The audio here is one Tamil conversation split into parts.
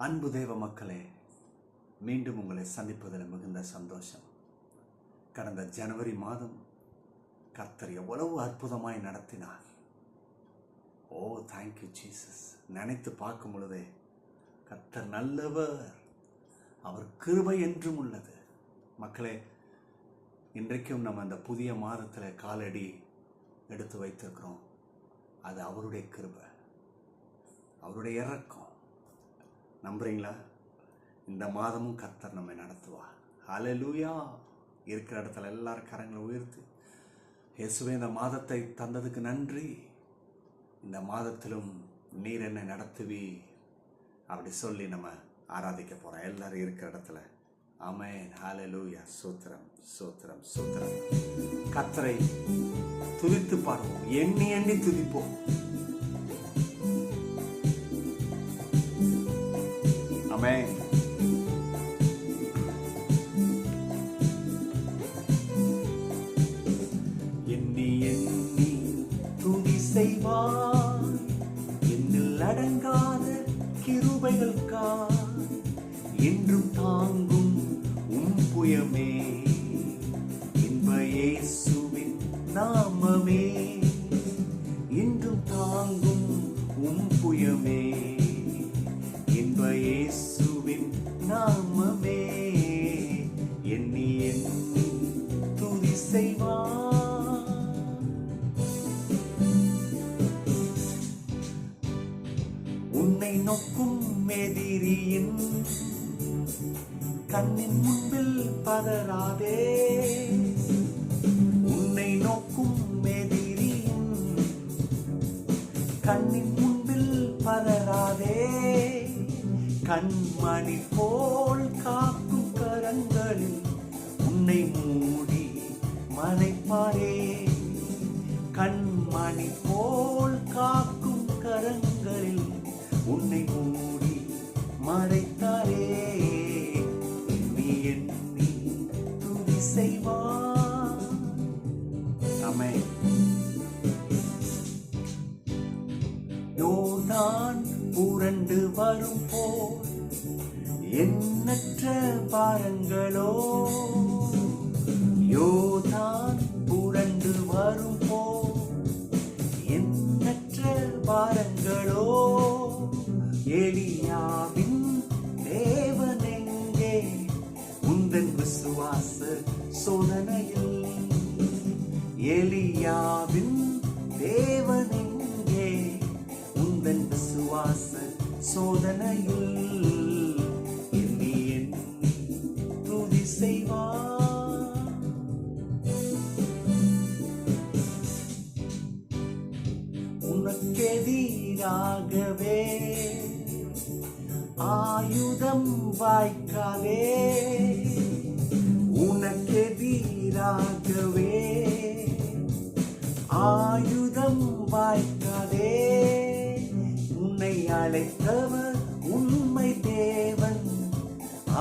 அன்பு தேவ மக்களே, மீண்டும் உங்களை சந்திப்பதில் மிகுந்த சந்தோஷம். கடந்த ஜனவரி மாதம் கர்த்தர் எவ்வளவு அற்புதமாய் நடத்தினார். ஓ தேங்க்யூ ஜீசஸ். நினைத்து பார்க்கும் பொழுதே கர்த்தர் நல்லவர், அவர் கிருபை என்றும் உள்ளது. மக்களே, இன்றைக்கும் நம்ம அந்த புதிய மாதத்தில் காலடி எடுத்து வைத்திருக்கிறோம். அது அவருடைய கிருபை, அவருடைய இரக்கம். நம்புறீங்களா? இந்த மாதமும் கர்த்தர் நம்மை நடத்துவார். ஹல்லேலூயா. இருக்கிற இடத்துல எல்லாரும் கரங்களை உயர்த்தி, இயேசுவே இந்த மாதத்தை தந்ததுக்கு நன்றி, இந்த மாதத்திலும் நீர் என்னை நடத்துவி அப்படி சொல்லி நம்ம ஆராதிக்க போறோம். எல்லாரும் இருக்கிற இடத்துல ஆமென். ஹல்லேலூயா. சோத்திரம் சோத்திரம் சோத்திரம். கர்த்தரை துதித்து பாடுவோம், எண்ணி எண்ணி துதிப்போம். ஆமென். எண்ணி எண்ணி துதி செய்வார், என்னில் அடங்காத கிருபைகளுக்காய் என்றும் தாங்கும் புயமே, இன்ப இயேசுவின் நாமமே, என்றும் தாங்கும் புயமே, இன்ப இயேசுவின் நாமமே, எண்ணி எண்ணி துதி செய்வார். உன்னை நோக்கும் எதிரியின் கண்ணின் முன்பில் பதறாதே, உன்னை நோக்கும் எதிரியின் கண்ணின் முன்பில் பதறாதே, கண்மணி போல் காக்கும் கரங்களில் உன்னை மூடி மறைப்பாரே, கண்மணி போல் காக்கும் கரங்களில் உன்னை மூடி மறைத்தாரே, எண்ணி எண்ணி துதி செய்வார். ஆமென். யோர்தான் புரண்டு வரும் போல் எண்ணற்ற பாரங்களோ, யோர்தான் புரண்டு வரும் போல் எண்ணற்ற பாரங்களோ, எலியாவின் தேவன் எங்கே உந்தன் விசுவாச சோதனையில், எலியாவின் தேவன் எங்கே உந்தன் விசுவாச சோதனையில், எண்ணி எண்ணி துதி செய்வார். உனக்கெதிராகவே ஆயுதம் வாய்க்காதே, உனக்கெதிராகவே ஆயுதம் வாய்க்காதே, உன்னை அழைத்தவர் உண்மை தேவன்,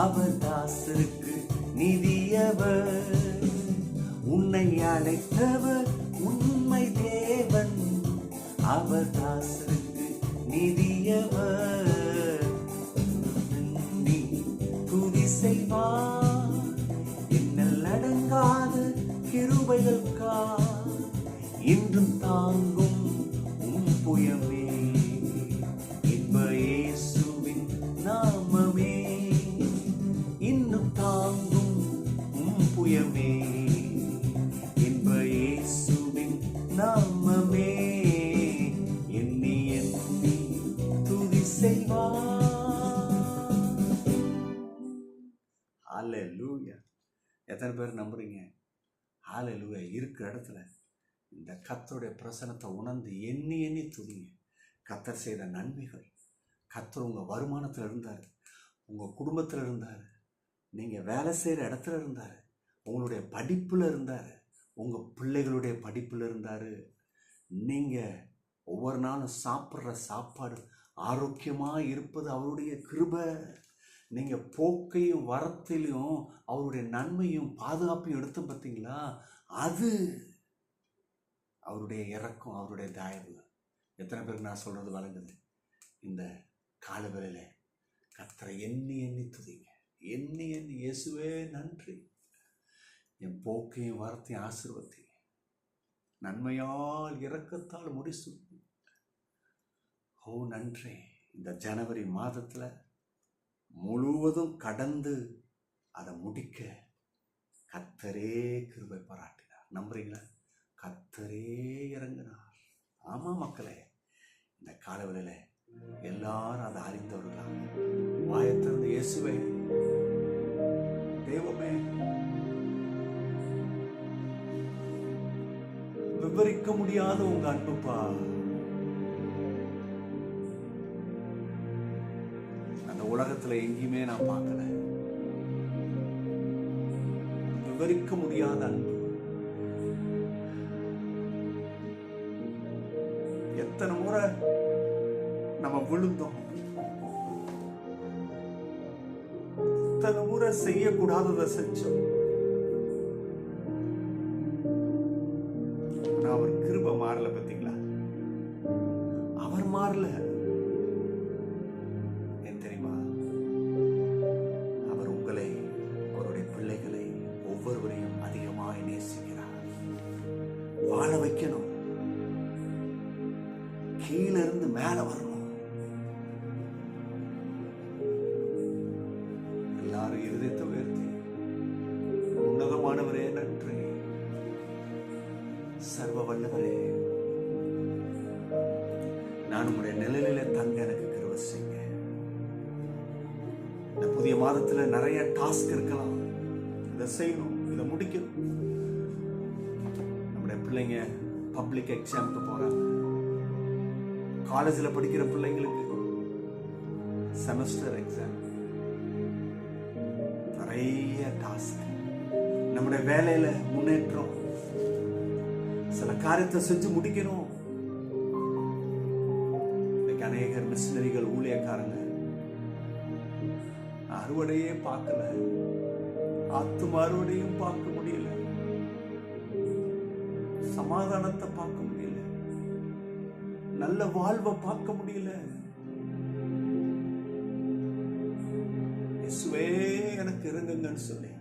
அவர் தாசருக்கு நிதியவர், உன்னை அழைத்தவர் உண்மை தேவன், அவர் தாசருக்கு நிதியவர், நீ துதி செய்வார், என்னல் அடங்காத கிருபைகளுக்காய் இன்றும் தாங்கும் புயமே, இன்ப இயேசுவின் நாமமே, இன்னும் தாங்கும் புயமே, இன்ப இயேசுவின் நாமமே, எண்ணி எண்ணி துதி செய்வார். ஹல்லேலூயா. எத்தனை பேர் நம்புறீங்க? ஹல்லேலூயா. இருக்கிற இடத்துல இந்த கர்த்தருடைய பிரசன்னத்தை உணர்ந்து எண்ணி எண்ணி துதிங்க. கர்த்தர் செய்த நன்மைகள், கர்த்தர் உங்கள் வருமானத்தில் இருந்தார், உங்கள் குடும்பத்தில் இருந்தார், நீங்கள் வேலை செய்கிற இடத்துல இருந்தார், உங்களுடைய படிப்பில் இருந்தார், உங்கள் பிள்ளைகளுடைய படிப்பில் இருந்தார், நீங்கள் ஒவ்வொரு நாளும் சாப்பிட்ற சாப்பாடு ஆரோக்கியமாக இருப்பது அவருடைய கிருபை, நீங்கள் போக்கையும் வரத்திலையும் அவருடைய நன்மையும் பாதுகாப்பையும் எடுத்து பார்த்தீங்களா, அது அவருடைய இரக்கம், அவருடைய தயவு. எத்தனை பேருக்கு நான் சொல்கிறது வழங்குது? இந்த காலவேளையில் கர்த்தரை எண்ணி எண்ணி துதிங்க. எண்ணி எண்ணி இயேசுவே நன்றி, என் போக்கையும் வார்த்தையும் ஆசீர்வதிங்க, நன்மையால் இரக்கத்தால் முடிசு. ஓ நன்றி. இந்த ஜனவரி மாதத்தில் முழுவதும் கடந்து அதை முடிக்க கர்த்தரே கிருபை பாராட்டினார். நம்புறீங்களா? கர்த்தரே இறங்கினார். ஆமா மக்களே, இந்த காலவெளியில எல்லாரும் அதை அறிந்தவர்களா வாயத்திறந்த இயேசுவே தெய்வமே, விவரிக்க முடியாத உங்க அன்புப்பா. அந்த உலகத்துல எங்கேயுமே நான் பார்க்கல. விவரிக்க முடியாத அன்பு. எத்தனை முறை நம்ம விழுந்தோம், எத்தனை முறை செய்யக்கூடாததை செஞ்சோம். அவர் கிருபை மாறல. பார்த்தீங்களா? அவர் மாறல. ஏன் தெரியுமா? அவர் உங்களை, அவருடைய பிள்ளைகளை ஒவ்வொருவரையும் அதிகமாக நேசிக்கிறார். வாழ வைக்கணும், கீழே இருந்து மேல வரணும். எல்லாரும் இருதயத்தை உயர்த்தி, உன்னதமானவரே நன்றி, சர்வ வல்லவரே, நான் உங்களுடைய நிழலில தங்க எனக்கு கிருபை செய்யுங்க. இந்த புதிய மாதத்துல நிறைய டாஸ்க் இருக்கலாம். இதை செய்யணும், இதை முடிக்கணும். நம்முடைய பிள்ளைங்க பப்ளிக் எக்ஸாமுக்கு போறாங்க. காலேஜில் படிக்கிற பிள்ளைங்களுக்கு செமஸ்டர் எக்ஸாம், நிறைய டாஸ்க். நம்முடைய வேலையில முன்னேற்றம், சில காரியத்தை செஞ்சு முடிக்கணும். இன்னைக்கு அநேகர் மிஷனரிகள், ஊழியக்காரங்க அறுவடையே பார்க்கல, ஆத்தும அறுவடையும் பார்க்க முடியல, சமாதானத்தை பார்க்க முடியல, நல்ல வாழ்வை பார்க்க முடியல. இயேசுவே எனக்கு இறங்குங்கன்னு சொல்லி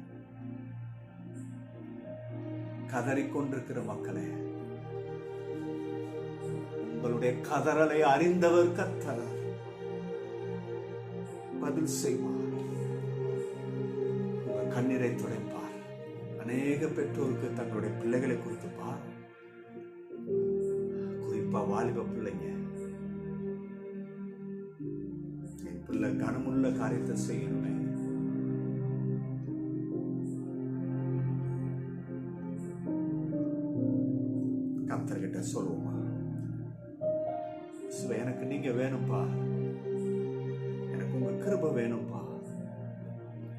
கதறிக்கொண்டிருக்கிற மக்களே, உங்களுடைய கதறலை அறிந்தவர் கர்த்தர் பதில் செய்வார். உங்க கண்ணீரை துடைப்பார். அநேக பெற்றோருக்கு தங்களுடைய பிள்ளைகளை குறித்து பார், குறிப்பா வாலிப பிள்ளைங்க, என் பிள்ளை கனமுள்ள காரியத்தை செய்யணுமே. கர்த்தர்கிட்ட சொல்லுவோமா, எனக்கு நீங்க வேணும்பா, எனக்கு உங்க கிருபை வேணும்பா,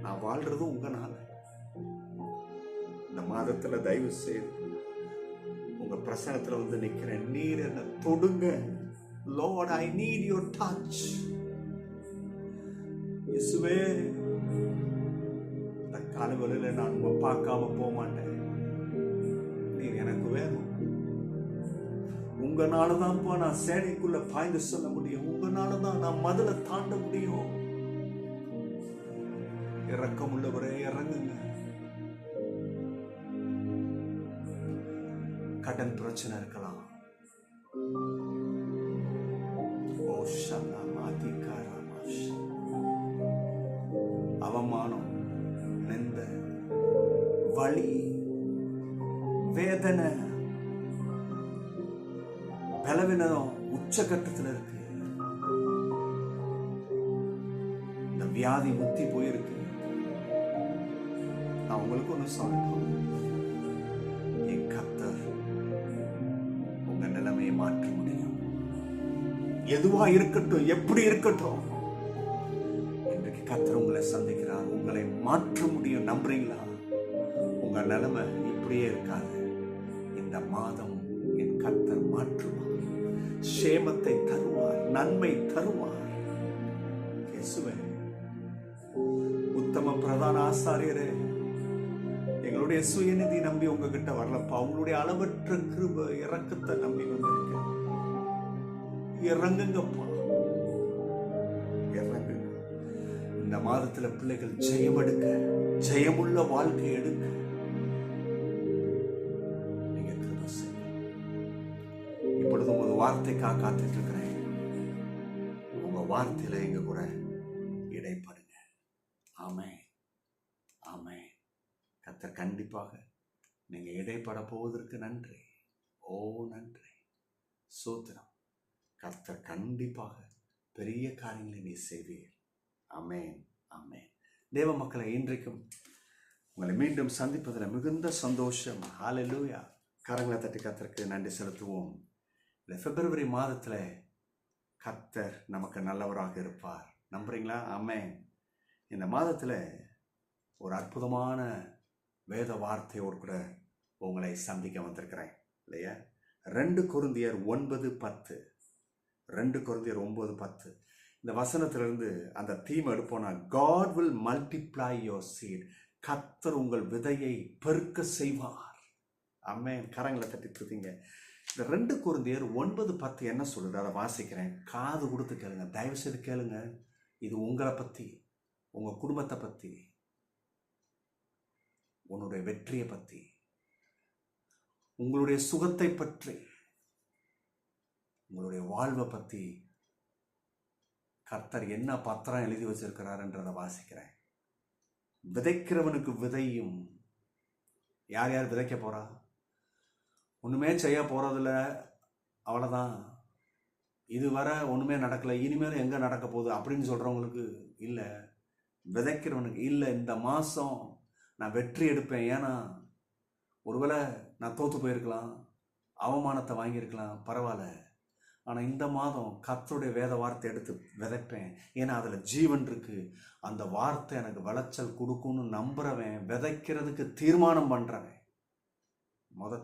நான் வாழ்றதும் உங்கனால. இந்த மாதத்துல தயவு செய்து உங்க பிரசனத்துல வந்து நிக்கிறேன். நீர் என்ன தொடுங்க. Lord, I need your touch. இயேசுவே, இந்த காலவெளியில நான் உங்க பார்க்காம போக மாட்டேன். நீர் எனக்கு வேணும். உங்களாலதான்ப்பா நான் சேனைக்குள்ள பாய்ந்து சொல்ல முடியும். உங்களாலதான் நான் மதுளை தாண்ட முடியும். இரக்கம் உள்ளவரே இறங்குங்க. கடன் பிரச்சனை இருக்கலாம், அவமானம், நிந்த, வலி, வேதனை, பலவீனம் உச்சகட்டத்தில் இருக்கு. இந்த வியாதி முத்தி போயிருக்கு. நான் உங்களுக்கு ஒண்ணு சொல்லட்டும், என் கர்த்தர் உங்க நிலைமையை மாற்ற முடியும். எதுவா இருக்கட்டும், எப்படி இருக்கட்டும், இன்றைக்கு கர்த்தர் உங்களை சந்திக்கிறார். உங்களை மாற்ற முடியும். நம்புறீங்களா? உங்க நிலைமை இப்படியே இருக்காது. இந்த மாதம் என் கர்த்தர் மாற்றுவார். சேமத்தை தருவார், நன்மை தருவார். இயேசுவே, உத்தம பிரதான ஆசாரியரே, எங்களுடைய சுயநிதி நம்பி உங்ககிட்ட வரலப்பா. உங்களுடைய அளவற்ற கிருபை இரக்கத்தை நம்பி வந்திருக்க. இறங்குங்கப்பா, இறங்குங்க. இந்த மாதத்துல பிள்ளைகள் ஜெயம் எடுக்க, ஜெயமுள்ள வாழ்க்கை எடுக்க நீங்க கிருபை செய்யுங்க. இப்பொழுது உங்க வார்த்தைக்காக காத்துட்டு இருக்கிறேன். உங்க வார்த்தையில எங்க கூட இடைப்படுங்க. ஆமென், ஆமென். கர்த்தர் கண்டிப்பாக நீங்க இடைப்பட போவதற்கு நன்றி. ஓ நன்றி, சோத்திரம். கர்த்தர் கண்டிப்பாக பெரிய காரியங்களை நீ செய்வீர். ஆமென், ஆமென். தேவ மக்களை, இன்றைக்கும் உங்களை மீண்டும் சந்திப்பதில் மிகுந்த சந்தோஷம். ஹல்லேலூயா. கரங்களை தட்டி கர்த்தருக்கு நன்றி செலுத்துவோம். இந்த பிப்ரவரி மாதத்தில் கர்த்தர் நமக்கு நல்லவராக இருப்பார். நம்புறீங்களா? ஆமென். இந்த மாதத்தில் ஒரு அற்புதமான வேத வார்த்தையோடு கூட உங்களை சந்திக்க வந்திருக்கிறேன் இல்லையா? 2 கொரிந்தியர் 9:10. 2 கொரிந்தியர் 9:10. இந்த வசனத்திலிருந்து அந்த theme எடுப்போனா, God will multiply your seed. கர்த்தர் உங்கள் விதையை பெருக்க செய்வார். ஆமென். கரங்களை தட்டி துதிங்க. இந்த 2 கொரிந்தியர் 9:10 என்ன சொல்லுது அதை வாசிக்கிறேன். காது கொடுத்து கேளுங்க, தயவு செய்து கேளுங்க. இது உங்களை பற்றி, உங்க குடும்பத்தை பற்றி, உன்னுடைய வெற்றியை பற்றி, உங்களுடைய சுகத்தை பற்றி, உங்களுடைய வாழ்வை பற்றி கர்த்தர் என்ன பத்திரம் எழுதி வச்சிருக்கிறாருன்றதை வாசிக்கிறேன். விதைக்கிறவனுக்கு விதையும். யார் யார் விதைக்க போறா? ஒண்ணுமே செய்ய போறதில்ல, அவ்வளவுதான். இதுவரை ஒண்ணுமே நடக்கல, இனிமேல் எங்க நடக்க போகுது அப்படின்னு சொல்றவங்களுக்கு இல்ல. விதைக்கிறவனுக்கு இல்ல, இந்த மாசம் நான் வெற்றி எடுப்பேன். ஏன்னா ஒருவேளை நான் தோத்து போயிருக்கலாம், அவமானத்தை வாங்கியிருக்கலாம், பரவாயில்ல. ஆனால் இந்த மாதம் கர்த்தருடைய வேத வார்த்தை எடுத்து விதைப்பேன். ஏன்னா அதில் ஜீவன் இருக்கு. அந்த வார்த்தை எனக்கு விளைச்சல் கொடுக்கும்னு நம்புறவன், விதைக்கிறதுக்கு தீர்மானம் பண்ணுறவன்,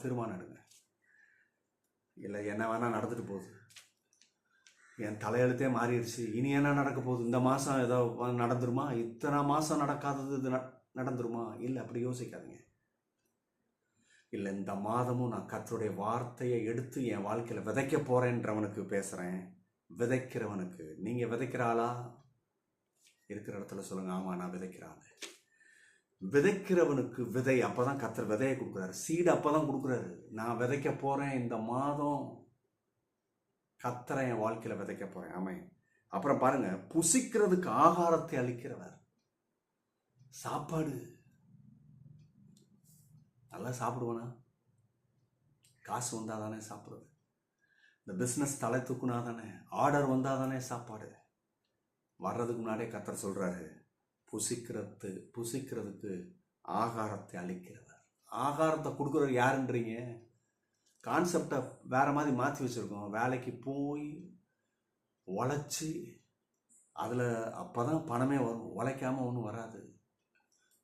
தீர்மானம் எடுங்க. இல்லை என்ன வேணா நடந்துட்டு போகுது, என் தலையெழுத்தே மாறிடுச்சு, இனி என்ன நடக்க போகுது, இந்த மாதம் ஏதோ நடந்துருமா, இத்தனை மாதம் நடக்காதது இது நடந்துருமா? இல்லை, அப்படி யோசிக்காதீங்க. இல்லை, இந்த மாதமும் நான் கர்த்தருடைய வார்த்தையை எடுத்து என் வாழ்க்கையில் விதைக்க போறேன்றவனுக்கு பேசுகிறேன். விதைக்கிறவனுக்கு. நீங்கள் விதைக்கிற ஆளா? இருக்கிற இடத்துல சொல்லுங்க, ஆமாம் நான் விதைக்கிற ஆளு. விதைக்கிறவனுக்கு விதை அப்போதான் கர்த்தர் விதையை கொடுக்குறாரு, சீடு அப்போதான் கொடுக்குறாரு. நான் விதைக்க போகிறேன், இந்த மாதம் கர்த்தரை என் வாழ்க்கையில் விதைக்க போகிறேன். ஆமாம். அப்புறம் பாருங்க, புசிக்கிறதுக்கு ஆகாரத்தை அளிக்கிறவர். சாப்பாடு நல்லா சாப்பிடுவேனா? காசு வந்தால் தானே சாப்பிடுறது. இந்த பிஸ்னஸ் தலை தூக்குனா தானே, ஆர்டர் வந்தால் தானே சாப்பாடு. வர்றதுக்கு முன்னாடியே கர்த்தர் சொல்கிறாரு, புசிக்கிறதுக்கு ஆகாரத்தை அளிக்கிறவர். ஆகாரத்தை கொடுக்குறவர் யாருன்றீங்க? கான்செப்டை வேற மாதிரி மாற்றி வச்சுருக்கோம். வேலைக்கு போய் உழைச்சி அதில் அப்போ தான் பணமே வரும், உழைக்காமல் ஒன்றும் வராது.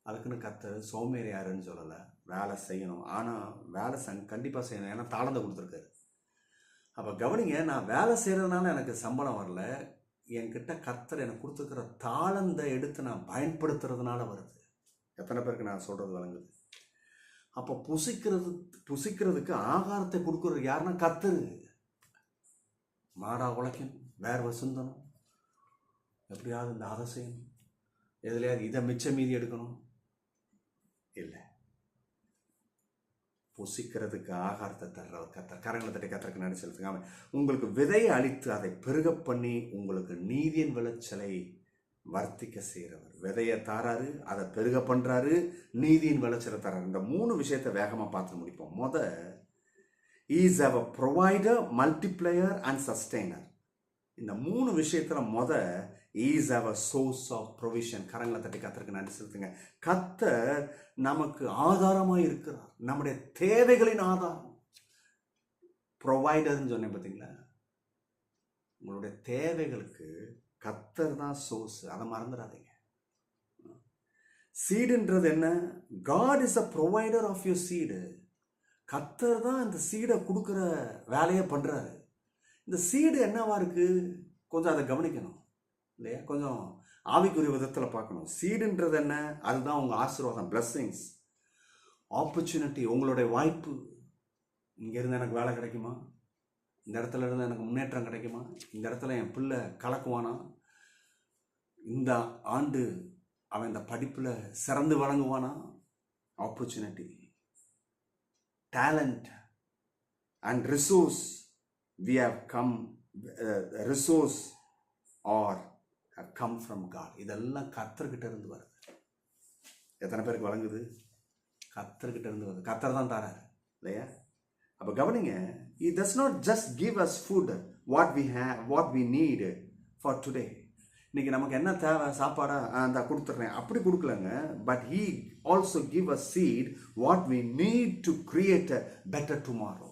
அதுக்குன்னு கர்த்தர் சோம்பேறி யாருன்னு சொல்லலை, வேலை செய்யணும். ஆனால் வேலை கண்டிப்பாக செய்யணும், ஏன்னா தாளந்தை கொடுத்துருக்காரு. அப்போ கவனிங்க, நான் வேலை செய்கிறதுனால எனக்கு சம்பளம் வரல, என்கிட்ட கர்த்தர் எனக்கு கொடுத்துருக்கிற தாளந்தை எடுத்து நான் பயன்படுத்துறதுனால வருது. எத்தனை பேருக்கு நான் சொல்கிறது வழங்குது? அப்போ புசிக்கிறதுக்கு ஆகாரத்தை கொடுக்குறது யாருன்னா கர்த்தர். மாடா உழைக்கணும், வேர்வை சிந்தணும், எப்படியாவது இந்த அதை செய்யணும், எதுலையாவது இதை மிச்ச மீதி எடுக்கணும். இல்லை, புசிக்கிறதுக்கு ஆகாரத்தை தர்றவர் கர்த்தர். கரங்களை தட்டி கர்த்தருக்கு நன்றி செலுத்துங்க. உங்களுக்கு விதையை அளித்து அதை பெருக பண்ணி உங்களுக்கு நீதியின் விளைச்சலை வர்த்திக்க செய்கிறவர். விதையை தாராரு, அதை பெருக பண்றாரு, நீதியின் விளைச்சலை தராரு. இந்த 3 விஷயத்தை வேகமாக பார்த்து முடிப்போம். Is a provider, multiplier and sustainer. இந்த 3 விஷயத்துல is a source of provision. கரங்களை தட்டி கர்த்தருக்கு நன்றி செலுத்துங்க. கர்த்தர் நமக்கு ஆதாரமாக இருக்கிறார், நம்முடைய தேவைகளின் ஆதாரம். ப்ரொவைடர்னு சொன்னேன் பார்த்தீங்களா? உங்களுடைய தேவைகளுக்கு கர்த்தர் தான் சோர்ஸ், அதை மறந்துடாதீங்க. சீடுன்றது என்ன? God is a provider of your seed. கர்த்தர் தான் இந்த சீடை கொடுக்குற வேலையை பண்றாரு. இந்த சீடு என்னவா இருக்கு, கொஞ்சம் அதை கவனிக்கணும் இல்லையா? கொஞ்சம் ஆவிக்குரிய விதத்தில் பார்க்கணும். சீடுன்றது என்ன? அதுதான் உங்கள் ஆசீர்வாதம், பிளஸ்ஸிங்ஸ், ஆப்பர்ச்சுனிட்டி, உங்களுடைய வாய்ப்பு. இங்கேருந்து எனக்கு வேலை கிடைக்குமா, இந்த இடத்துல இருந்து எனக்கு முன்னேற்றம் கிடைக்குமா, இந்த இடத்துல என் பிள்ளை கலக்குவானா, இந்த ஆண்டு அவன் இந்த படிப்பில் சிறந்து வழங்குவானா? Opportunity, talent and resource we have come, resource or have come from God. இதெல்லாம் கர்த்தர்கிட்ட இருந்து வருது. எத்தனை பேருக்கு வழங்குது? கர்த்தர்கிட்ட இருந்து வருது. கர்த்தர் தான் தராரு இல்லையா? அப்போ கவனிங்க, he does not just give us food, what we have, what we need for today. இன்னைக்கு நமக்கு என்ன தேவை, சாப்பாடா அந்த கொடுத்துட்றேன் அப்படி கொடுக்கலங்க. But he also give us seed what we need to create a better tomorrow.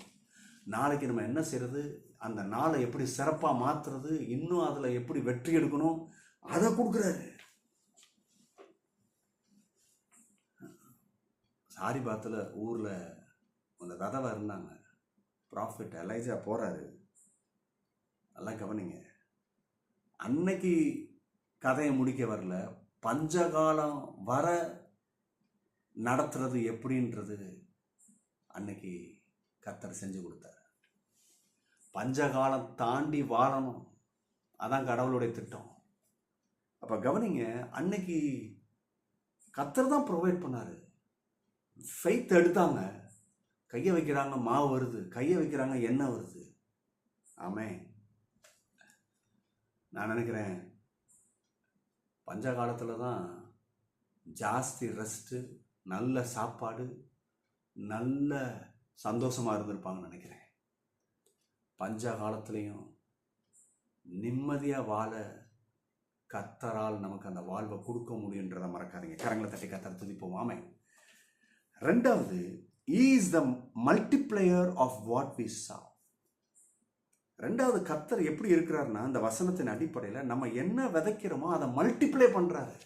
நாளைக்கு நம்ம என்ன செய்யறது, அந்த நாளை எப்படி சிறப்பாக மாற்றுறது, இன்னும் அதில் எப்படி வெற்றி எடுக்கணும், அதை கொடுக்குறாரு. சாரிபாத்தில் ஊரில் அந்த விதவை இருந்தாங்க. ப்ராஃபிட் எலைஜா போகிறாரு. எல்லாம் கவனிங்க, அன்னைக்கு கதையை முடிக்க வரல, பஞ்சகாலம் வர நடத்துறது எப்படின்றது அன்னைக்கு கர்த்தர் செஞ்சு கொடுத்தார். பஞ்சகாலம் தாண்டி வாழணும், அதான் கடவுளுடைய திட்டம். அப்போ கவனிங்க, அன்னைக்கு கர்த்தர் தான் ப்ரொவைட் பண்ணாரு. ஃபெய்த் எடுத்தாங்க, கையை வைக்கிறாங்க மாவு வருது, கையை வைக்கிறாங்க எண்ணெய் வருது. ஆமென். நான் நினைக்கிறேன் பஞ்ச காலத்தில் தான் ஜாஸ்தி ரெஸ்ட்டு, நல்ல சாப்பாடு, நல்ல சந்தோஷமாக இருந்திருப்பாங்கன்னு நினைக்கிறேன். பஞ்ச காலத்துலேயும் நிம்மதியாக வாழ கர்த்தரால் நமக்கு அந்த வாழ்வை கொடுக்க முடியுன்றதை மறக்காதீங்க. கரங்களை தட்டி கர்த்தரை துதிப்போம். ஆமென். ரெண்டாவது, he is the multiplier of what we saw. ரெண்டாவது, கர்த்தர் எப்படி இருக்கிறாருன்னா, இந்த வசனத்தின் அடிப்படையில் நம்ம என்ன விதைக்கிறோமோ அதை மல்டிப்ளை பண்றாரு.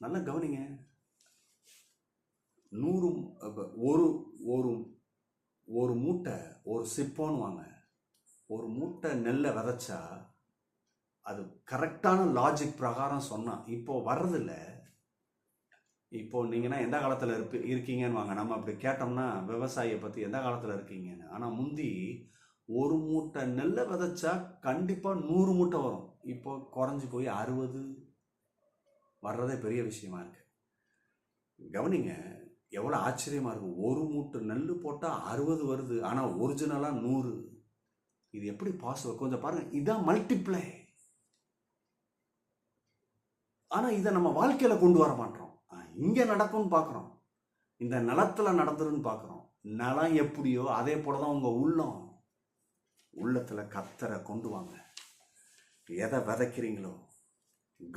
நல்லா கவனிங்க, 100 ஒரு மூட்டை, ஒரு சிப்போன்னு வாங்க, ஒரு மூட்டை நெல்லை விதைச்சா அது கரெக்டான லாஜிக் பிரகாரம் சொன்னால் இப்போ வர்றதில்ல. இப்போ நீங்கன்னா எந்த காலத்தில் இருக்கீங்கன்னு வாங்க, நம்ம அப்படி கேட்டோம்னா விவசாயியை பற்றி எந்த காலத்தில் இருக்கீங்கன்னு. ஆனால் முந்தி ஒரு மூட்டை நெல்லை விதைச்சா கண்டிப்பாக 100 மூட்டை வரும். இப்போ குறைஞ்சி போய் 60 வர்றதே பெரிய விஷயமா இருக்கு. கவனிங்க, எவ்வளோ ஆச்சரியமாக இருக்கும். ஒரு மூட்டை நெல் போட்டால் 60 வருது, ஆனால் ஒரிஜினலாக 100. இது எப்படி பாசிபிள்? கொஞ்சம் பாருங்கள், இதான் மல்டிப்ளை. ஆனால் இதை நம்ம வாழ்க்கையில் கொண்டு வர மாட்டோம். இங்கே நடக்கும்னு பார்க்குறோம், இந்த நிலத்தில் நடந்துருன்னு பார்க்குறோம். நிலம் எப்படியோ அதே போல தான் உங்கள் உள்ளத்தில் கர்த்தரை கொண்டு வாங்க. எதை விதைக்கிறீங்களோ,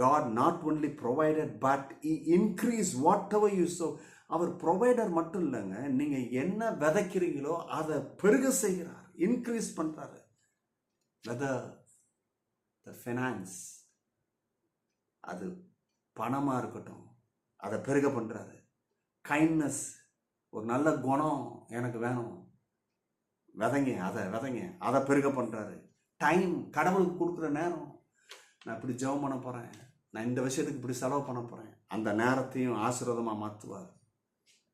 God not only provided but he increased whatever you sow. அவர் ப்ரொவைடர் மட்டும் இல்லைங்க, நீங்கள் என்ன விதைக்கிறீங்களோ அதை பெருக செய்கிறார், இன்க்ரீஸ் பண்ணுறாரு. வெதர் த ஃபைனான்ஸ், அது பணமாக இருக்கட்டும், அதை பெருக பண்ணுறாரு. கைண்ட்னஸ், ஒரு நல்ல குணம் எனக்கு வேணும், விதைங்க, அதை பெருக பண்ணுறாரு. டைம், கடவுளுக்கு கொடுக்குற நேரம், நான் இப்படி ஜெபம் பண்ண போகிறேன், நான் இந்த விஷயத்துக்கு இப்படி செலவு பண்ண போகிறேன், அந்த நேரத்தையும் ஆசீர்வாதமாக மாற்றுவார்.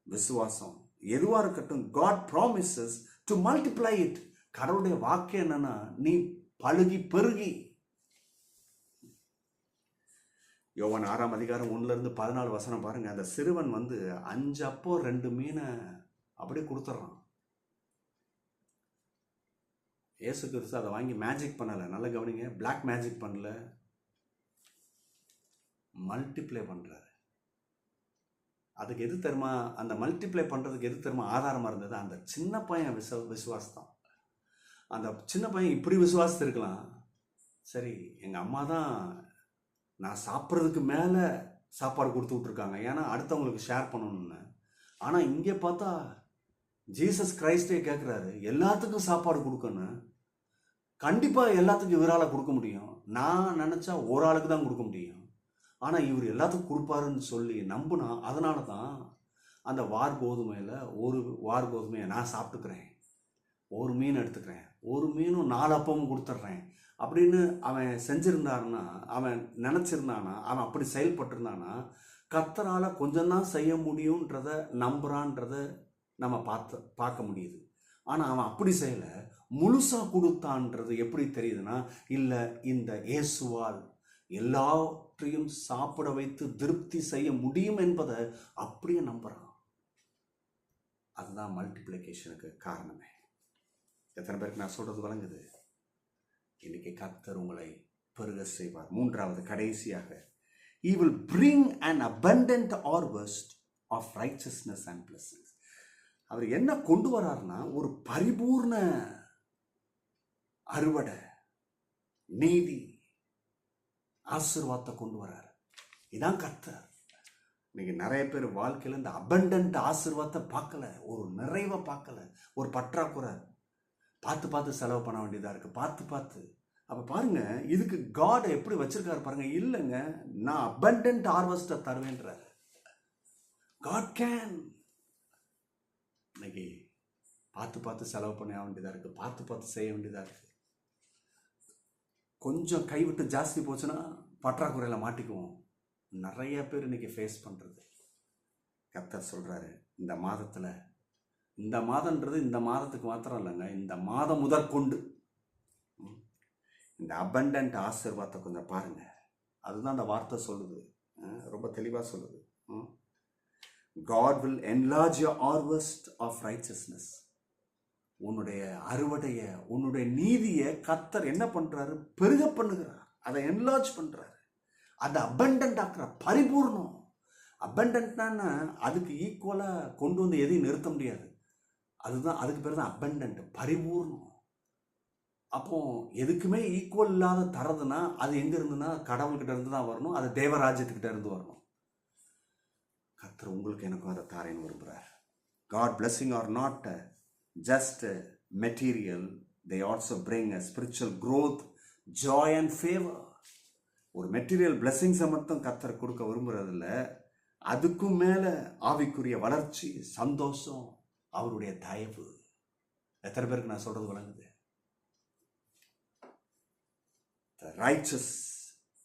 விசுவாசம் எதுவாக இருக்கட்டும், God promises to multiply it. கடவுளுடைய வாக்கு என்னன்னா, நீ பழுகி பெருகி. யோவான் 6ஆம் அதிகாரம் 1-14 பாருங்க. அந்த சிறுவன் 5 அப்போ 2 மீனை அப்படியே கொடுத்துட்றான். இயேசு கிறிஸ்து அதை வாங்கி மேஜிக் பண்ணலை. நல்லா கவனிங்க, பிளாக் மேஜிக் பண்ணல, மல்டிப்ளை பண்ணுறாரு. அதுக்கு எது தெரியுமா, அந்த மல்டிப்ளை பண்ணுறதுக்கு எது தெரியுமா ஆதாரமாக இருந்தது? அந்த சின்ன பையன் விசுவாசம். அந்த சின்ன பையன் இப்படி விசுவாசத்திருக்கலாம், சரி எங்கள் அம்மா தான் நான் சாப்பிட்றதுக்கு மேலே சாப்பாடு கொடுத்து விட்ருக்காங்க, ஏன்னா அடுத்தவங்களுக்கு ஷேர் பண்ணணும்னு. ஆனால் இங்கே பார்த்தா ஜீசஸ் கிரைஸ்டே கேட்குறாரு, எல்லாத்துக்கும் சாப்பாடு கொடுக்கணும், கண்டிப்பாக எல்லாத்துக்கும் இவரால் கொடுக்க முடியும். நான் நினச்சா ஒரு ஆளுக்கு தான் கொடுக்க முடியும், ஆனால் இவர் எல்லாத்துக்கும் கொடுப்பாருன்னு சொல்லி நம்புனா, அதனால தான் அந்த ஒரு வார் கோதுமையை நான் சாப்பிட்டுக்கிறேன், ஒரு மீன் எடுத்துக்கிறேன், ஒரு மீனும் 4 அப்பமும் கொடுத்துட்றேன் அப்படின்னு அவன் செஞ்சுருந்தாருன்னா, அவன் நினச்சிருந்தானா, அவன் அப்படி செயல்பட்டிருந்தானா, கர்த்தரால் கொஞ்சம்தான் செய்ய முடியுன்றத நம்புறான்றத நம்ம பார்க்க முடியுது. ஆனால் அவன் அப்படி செய்யலை, முழுசாக கொடுத்தான்றது எப்படி தெரியுதுன்னா, இல்லை இந்த இயேசுவால் எல்லாவற்றையும் சாப்பிட வைத்து திருப்தி செய்ய முடியும் என்பதை அப்படியே நம்புறான். அதுதான் மல்டிப்ளிகேஷனுக்கு காரணமே. எத்தனை பேருக்கு நான் சொல்றது வழங்குது? இன்னைக்கு கர்த்தர் உங்களை பெருக செய்வார். மூன்றாவது, கடைசியாக, he will bring an abundant harvest of righteousness and blessings. அவர் என்ன கொண்டு வரார்னா, ஒரு பரிபூர்ண அறுவடை, நீதி, ஆசீர்வாதத்தை கொண்டு வரார். இதான் கர்த்தர். இன்னைக்கு நிறைய பேர் வாழ்க்கையில் இந்த அபண்டன்ட் ஆசீர்வாதத்தை பார்க்கல, ஒரு நிறைவை பார்க்கல, ஒரு பற்றாக்குறை, பார்த்து செலவு பண்ண வேண்டியதாக இருக்கு, பார்த்து. அப்போ பாருங்க, இதுக்கு காட் எப்படி வச்சிருக்காரு பாருங்க. இல்லைங்க, நான் அபண்டன்ட் ஹார்வெஸ்ட்டை தருவேன்றார். God can. இன்னைக்கு பார்த்து செலவு பண்ண வேண்டியதாக இருக்கு, பார்த்து செய்ய வேண்டியதாக இருக்கு. கொஞ்சம் கைவிட்டு ஜாஸ்தி போச்சுன்னா பற்றாக்குறையில் மாட்டிக்குவோம். நிறைய பேர் இன்னைக்கு ஃபேஸ் பண்ணுறது. கர்த்தர் சொல்கிறாரு, இந்த மாதத்தில், இந்த மாதன்றது இந்த மாதத்துக்கு மாத்திரம் இல்லைங்க, இந்த மாதம் முதற்கொண்டு இந்த அபண்டன்ட் ஆசீர்வாதத்தை கொஞ்சம் பாருங்க. அதுதான் அந்த வார்த்தை சொல்லுது, ரொம்ப தெளிவாக சொல்லுது. God will enlarge your harvest of righteousness. உன்னுடைய அறுவடைய, உன்னுடைய நீதியை கர்த்தர் என்ன பண்றாரு? பெருக பண்ணுகிறார். அதை என்லார்ஜ் பண்றாரு. அதை அபண்டன்ட் ஆக்குறார், பரிபூர்ணம். அபண்டன்ட்னா அதுக்கு ஈக்குவலா கொண்டு வந்து எதையும் நிறுத்த முடியாது. அதுதான், அதுக்கு பேர் தான் அபண்டன்ட், பரிபூர்ணம். அப்போ எதுக்குமே ஈக்குவல் இல்லாத தரதுன்னா அது எங்க இருந்துன்னா கடவுள்கிட்ட இருந்து தான் வரணும், அது தேவராஜ்யத்துக்கிட்ட இருந்து வரணும். கர்த்தர் உங்களுக்கு எனக்கும் அதை தாரேன்னு விரும்புகிறார். God blessing are not just material, they also bring a spiritual growth, joy and favor. ஒரு மெட்டீரியல் பிளெஸிங்ஸை மட்டும் கர்த்தர் கொடுக்க விரும்புறதில்ல, அதுக்கும் மேலே ஆவிக்குரிய வளர்ச்சி, சந்தோஷம், அவருடைய தயவு. எத்தனை பேருக்கு நான் சொல்றது வழங்குது? The righteous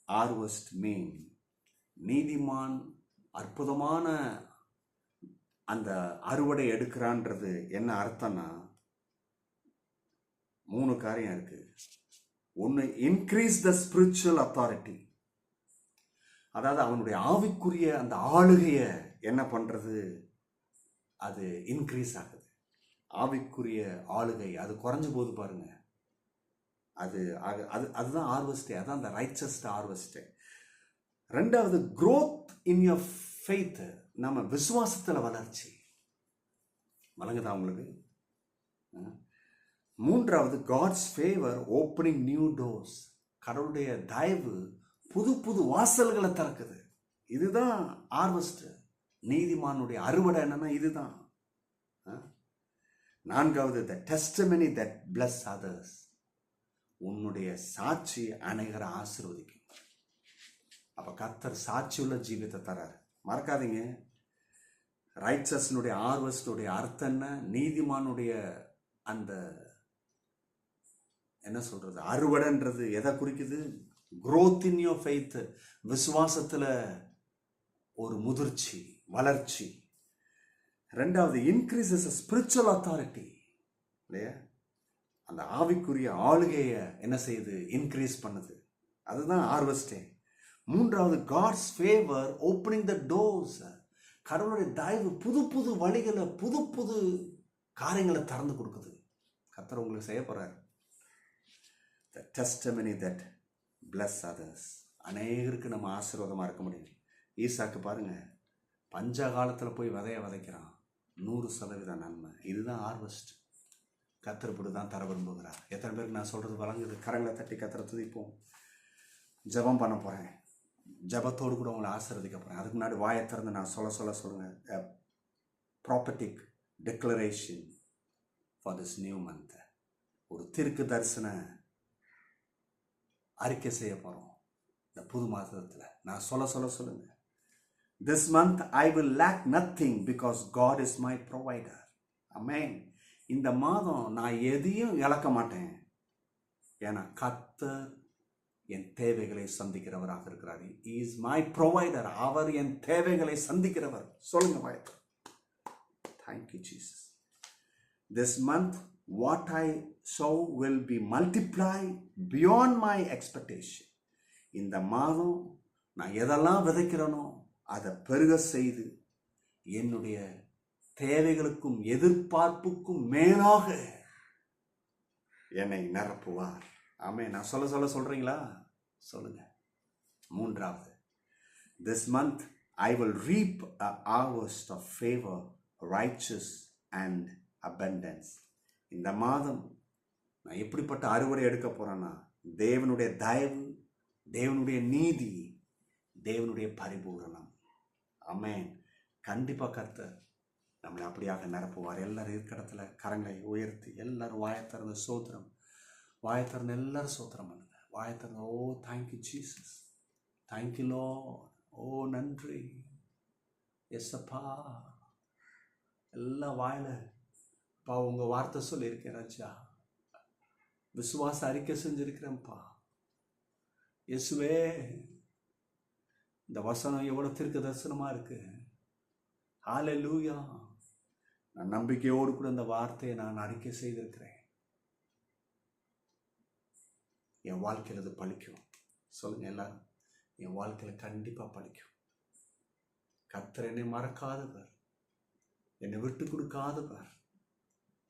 harvest mean, நீதிமான் அற்புதமான அந்த அறுவடை எடுக்கிறான்றது என்ன அர்த்தம்னா, 3 காரியம் இருக்கு. ஒன்று, இன்க்ரீஸ் த ஸ்பிரிச்சுவல் அத்தாரிட்டி. அதாவது அவனுடைய ஆவிக்குரிய அந்த ஆளுகையை என்ன பண்றது? அது இன்க்ரீஸ் ஆகுது. ஆவிக்குரிய ஆளுகை அது குறைஞ்சு போது பாருங்க. அதுதான் ஹார்வெஸ்டே, அதான் அந்த ரைச்சஸ் ஹார்வெஸ்டே. ரெண்டாவது, growth in your faith, நம்ம விசுவாசத்தில் வளர்ச்சி. வழங்குதா உங்களுக்கு? மூன்றாவது, God's favour opening new doors. கடவுளுடைய தயவு புது வாசல்களை திறக்குது. இதுதான் ஹார்வெஸ்ட். நீதிமானுடைய அறுவடை என்னன்னா இதுதான். நான்காவது, த டெஸ்டிமனி தட் பிளஸ் அதர்ஸ். உன்னுடைய சாட்சி அநேகரை ஆசீர்வதிக்கும். அப்ப கர்த்தர் சாட்சியுள்ள ஜீவித்தை தராரு. மறக்காதீங்க, ரைச்சஸ்னுடைய ஹார்வெஸ்டுடைய அர்த்தம் என்ன? நீதிமானுடைய அந்த என்ன சொல்றது, அறுவடைன்றது எதை குறிக்குது? growth in your faith, விசுவாசத்துல ஒரு முதிர்ச்சி, வளர்ச்சி. ரெண்டாவது, இன்க்ரீசஸ் ஸ்பிரிச்சுவல் அத்தாரிட்டி, இல்லையா? அந்த ஆவிக்குரிய ஆளுகையை என்ன செய்யுது? இன்க்ரீஸ் பண்ணுது. அதுதான் ஹார்வெஸ்டே. மூன்றாவது, God's favour opening the doors. கடவுளுடைய தயவு புது வழிகளை, புது காரியங்களை திறந்து கொடுக்குது. கர்த்தர் உங்களுக்கு செய்ய போறாரு. The testimony that bless others. அநேகருக்கு நம்ம ஆசீர்வாதமாக இருக்க முடியும். ஈசாக்கு பாருங்க, பஞ்ச காலத்தில் போய் விதைக்கிறான், 100% நன்மை. இதுதான் ஹார்வெஸ்ட். கர்த்தர் தான் தர விரும்புகிறார். எத்தனை பேருக்கு நான் சொல்றது வழங்குது? கரங்களை தட்டி கர்த்தரை துதிப்போம். ஜெபம் பண்ண போறேன். ஜெபத்தோடு கூட உங்களை ஆசீர்வதிக்க போறேன். அதுக்கு முன்னாடி வாயை திறந்து நான் சொல்லுங்க. Prophetic declaration for this new month. ஒரு தீர்க்க தரிசன அறிக்கை செய்ய போறோம். இந்த புது மாதத்துல நான் சொல்லுங்க. This month I will lack nothing because God is my provider. Amen. இந்த மாதம் நான் எதையும் இழக்க மாட்டேன். ஏன்னா கர்த்தர் என் தேவைகளை சந்திக்கிறவராக இருக்கிறார். He is my provider. அவர் என் தேவைகளை சந்திக்கிறவர். சொல்லுங்க வாய்ப்பு. Thank you Jesus. This month what I sow will be multiplied beyond my expectation. இந்த மாதம் நான் எதெல்லாம் விதைக்கிறேனோ அதை பெருக செய்து என்னுடைய தேவைகளுக்கும் எதிர்பார்ப்புக்கும் மேலாக என்னை நிரப்புவார். ஆமே. நான் சொல்றீங்களா? சொல்லுங்க. மூன்றாவது, this month I will reap a harvest of favor, righteous and abundance. இந்த மாதம் நான் எப்படிப்பட்ட அறுவடை எடுக்க போறேன்னா, தேவனுடைய தயவு, தேவனுடைய நீதி, தேவனுடைய பரிபூரணம். ஆமென். கண்டிப்பா கர்த்தர் நம்மளை அப்படியாக நிரப்புவார். எல்லாரும் இருக்கிற இடத்துல கரங்களை உயர்த்தி எல்லாரும் வாயத்திறந்த சோத்திரம், வாயத்திறந்த எல்லாரும் சோத்திரம் பண்ணுங்க. வாயத்திறந்த ஓ தேங்க்யூ ஜீசஸ், தேங்க்யூ லார்ட், ஓ நன்றி எஸ்ஸப்பா. எல்லாம் வாயில பா உங்க வார்த்தை சொல்லியிருக்கேன் ராஜா, விசுவாச அறிக்கை செஞ்சிருக்கிறேன்ப்பா. இயேசுவே, இந்த வசனம் எவ்வளவு தீர்க்க தரிசனமா இருக்கு. ஹல்லேலூயா. நான் நம்பிக்கையோடு கூட இந்த வார்த்தையை நான் அறிக்கை செய்திருக்கிறேன். என் வாழ்க்கையில் அது பலிக்கும். சொல்லுங்க எல்லாரும், என் வாழ்க்கையில் கண்டிப்பா பலிக்கும். கர்த்தர் என்னை மறக்காதவர், என்னை விட்டு கொடுக்காதவர்,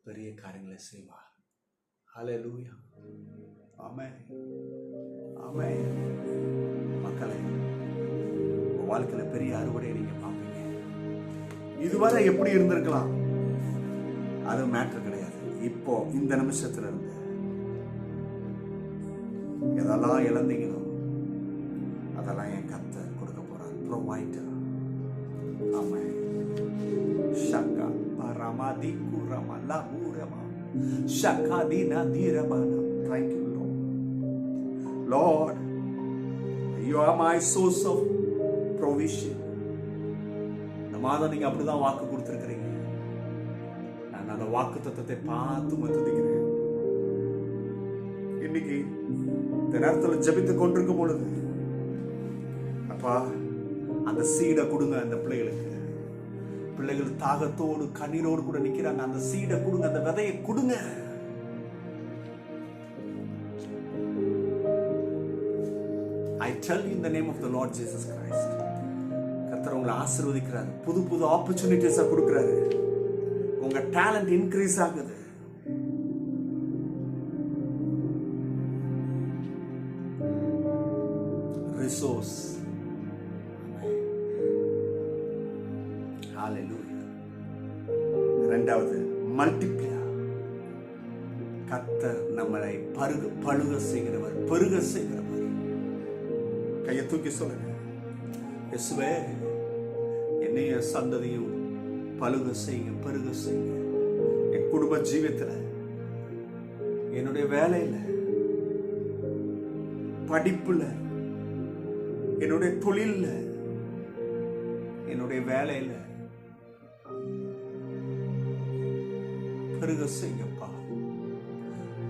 பெரிய காரியங்களை செய்வார். ஹல்லேலூயா. ஆமென், ஆமென். மக்களே, உங்க வாழ்க்கையில பெரிய அறுவடையை நீங்க பார்ப்பீங்க. இதுவரை எப்படி இருந்திருக்கலாம் அது மேட்டர் கிடையாது. இப்போ இந்த நிமிஷத்துல இருந்து எதெல்லாம் இழந்தீங்களோ அதெல்லாம் என் கர்த்தர் கொடுக்க போறார். ப்ரொவைடர். ஆமென். ஷக்கா பரமாதி குரமா லபூரமா ஷக்காதி நதிரபானா. Thank you Lord. Lord, you are my source of provision. இந்த மாதம் நீங்க அப்படிதான் வாக்கு கொடுத்திருக்கிறீங்க. நான் அந்த வாக்கு தத்தத்தை பார்த்து மத்துதிக்கிறேன். இன்னைக்கு இந்த நேரத்தில் ஜெபித்து கொண்டிருக்கும் பொழுது அப்பா அந்த சீடை கொடுங்க. அந்த பிள்ளைகள் தாகத்தோடு கண்ணீரோடு கூட நிக்கிறாங்க. அந்த சீடை கொடுங்க, அந்த விதையை கொடுங்க. I tell you in the name of the Lord Jesus Christ, கர்த்தர் உங்களை ஆசீர்வதிக்கிறார். புது புது ஆப்பர்ச்சுனிட்டிஸை கொடுக்கிறாரு. உங்க டேலண்ட் இன்க்ரீஸ் ஆகுது. ரிசோர்ஸ். ஹல்லேலூயா. இரண்டாவது, மல்டிப்ளை. கர்த்தர் நம்மளை பழுக செய்கிறவர், பெருக செய்கிறவர். கையை தூக்கி சொல்லுங்க, இயேசுவே என்னைய சந்ததியும் பழுக செய்யுங்க, பெருக செய்யுங்க. என் குடும்ப ஜீவியத்தில், என்னுடைய வேலையில, படிப்புல, என்னுடைய தொழில்ல, என்னுடைய வேலையில பெருக செய்யப்பா.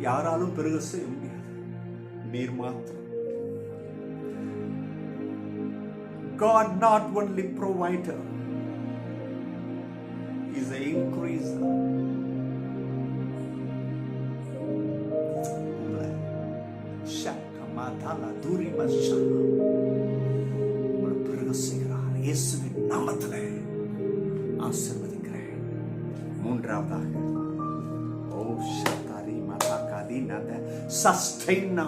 யாராலும் பெருக செய்ய முடியாது, நீர் மாத்திரம். God not only provider, He is an increaser. இயேசுவின் நாமத்திலே ஆசீர்வதிக்கிறேன். மூன்றாவதாக, ஓ ஷதாரி மதகாதி நத சஸ்டெய்னா.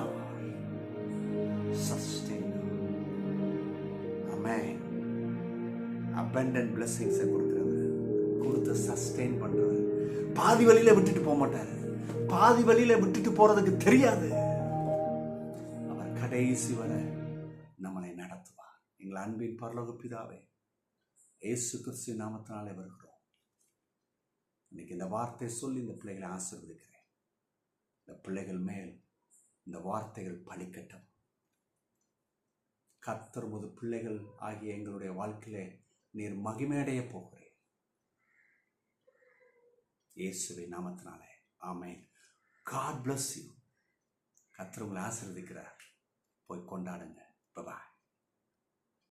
abundant blessings கொடுக்கிறவர், கொடுத்து சஸ்டெயின் பண்றவர். பாதி வழியில விட்டுட்டு போக மாட்டாரு. பாதி வழியில விட்டுட்டு போறதுக்கு தெரியாது. அவர் கடைசி வரை நம்மளை நடத்துவார். எங்கள் அன்பின் பரலோக பிதாவே, இயேசு கிறிஸ்து நாமத்தினாலே வருகிறோம். இன்னைக்கு இந்த வார்த்தை சொல்லி இந்த பிள்ளைகளை ஆசீர்வதிக்கிறேன். இந்த பிள்ளைகள் மேல் இந்த வார்த்தைகள் பலிக்கட்டும். கர்த்தர் உமது பிள்ளைகள் ஆகிய எங்களுடைய வாழ்க்கையிலே நீர் மகிமையடைய போகிறேன். இயேசுவின் நாமத்தினாலே ஆமென். God bless you. கர்த்தர் உங்களை ஆசீர்வதிக்கிறார். போய் கொண்டாடுங்க. Bye bye.